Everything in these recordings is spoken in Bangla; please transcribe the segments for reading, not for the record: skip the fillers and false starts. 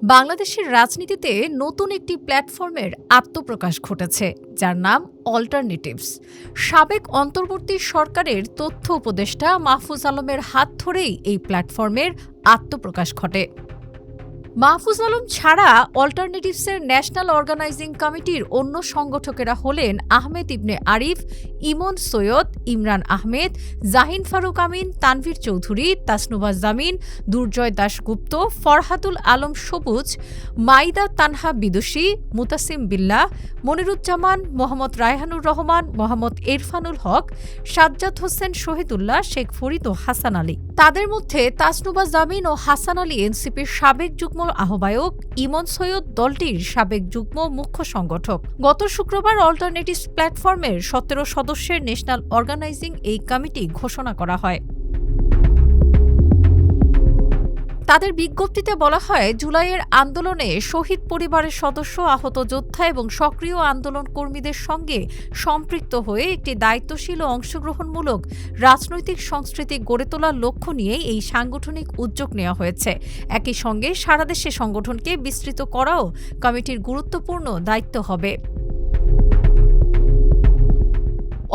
বাংলাদেশের রাজনীতিতে নতুন একটি প্ল্যাটফর্মের আত্মপ্রকাশ ঘটেছে, যার নাম অল্টারনেটিভস। সাবেক অন্তর্বর্তী সরকারের তথ্য উপদেষ্টা মাহফুজ আলমের হাত ধরেই এই প্ল্যাটফর্মের আত্মপ্রকাশ ঘটে। মাহফুজ আলম ছাড়া অল্টারনেটিভসের ন্যাশনাল অর্গানাইজিং কমিটির অন্য সংগঠকেরা হলেন আহমেদ ইবনে আরিফ, ইমন সৈয়দ, ইমরান আহমেদ, জাহিন ফারুক আমিন, তানভীর চৌধুরী, তাসনুভা জামিন, দুর্জয় দাশগুপ্ত, ফরহাদুল আলম সবুজ, মাইদা তানহা বিদুষী, মুতাসিম বিল্লাহ, মনিরুজ্জামান, মোহাম্মদ রায়হানুর রহমান, মোহাম্মদ ইরফানুল হক, সাজ্জাদ হোসেন শহীদুল্লাহ, শেখ ফরিদ ও হাসান আলী। তাদের মধ্যে তাসনুভা জামিন ও হাসান আলী এনসিপির সাবেক যুগ্ম আহ্বায়ক, ইমন সৈয়দ দলটির সাবেক যুগ্ম মুখ্য সংগঠক। গত শুক্রবার অল্টারনেটিভস প্ল্যাটফর্মের 17 সদস্যের ন্যাশনাল অর্গানাইজিং এই কমিটি ঘোষণা করা হয়। তাদের বিজ্ঞপ্তিতে বলা হয়, জুলাইয়ের আন্দোলনে শহীদ পরিবারের সদস্য, আহত যোদ্ধা এবং সক্রিয় আন্দোলন কর্মীদের সঙ্গে সম্পৃক্ত হয়ে একটি দায়িত্বশীল ও অংশগ্রহণমূলক রাজনৈতিক সংস্কৃতি গড়ে তোলার লক্ষ্য নিয়ে এই সাংগঠনিক উদ্যোগ নেওয়া হয়েছে। একই সঙ্গে সারা দেশে সংগঠনকে বিস্তৃত করাও কমিটির গুরুত্বপূর্ণ দায়িত্ব হবে।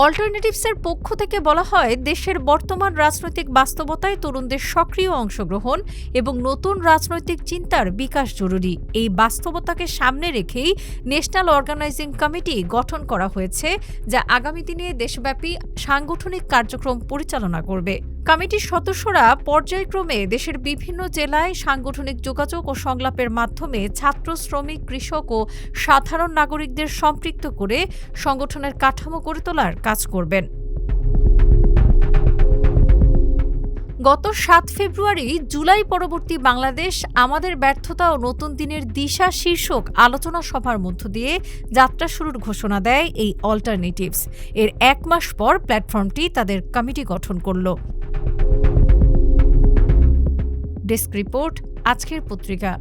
অল্টারনেটিভসের পক্ষ থেকে বলা হয়, দেশের বর্তমান রাজনৈতিক বাস্তবতায় তরুণদের সক্রিয় অংশগ্রহণ এবং নতুন রাজনৈতিক চিন্তার বিকাশ জরুরি। এই বাস্তবতাকে সামনে রেখেই ন্যাশনাল অর্গানাইজিং কমিটি গঠন করা হয়েছে, যা আগামী দিনে দেশব্যাপী সাংগঠনিক কার্যক্রম পরিচালনা করবে। কমিটির সদস্যরা পর্যায়ক্রমে দেশের বিভিন্ন জেলায় সাংগঠনিক যোগাযোগ ও সংলাপের মাধ্যমে ছাত্র, শ্রমিক, কৃষক ও সাধারণ নাগরিকদের সম্পৃক্ত করে সংগঠনের কাঠামো গড়ে তোলার কাজ করবেন। গত 7 ফেব্রুয়ারি জুলাই পরবর্তী বাংলাদেশ, আমাদের ব্যর্থতা ও নতুন দিনের দিশা শীর্ষক আলোচনা সভার মধ্য দিয়ে যাত্রা শুরুর ঘোষণা দেয় এই অল্টারনেটিভস। এর 1 মাস পর প্ল্যাটফর্মটি তাদের কমিটি গঠন করল। ডেস্ক রিপোর্ট, আজকের পত্রিকা।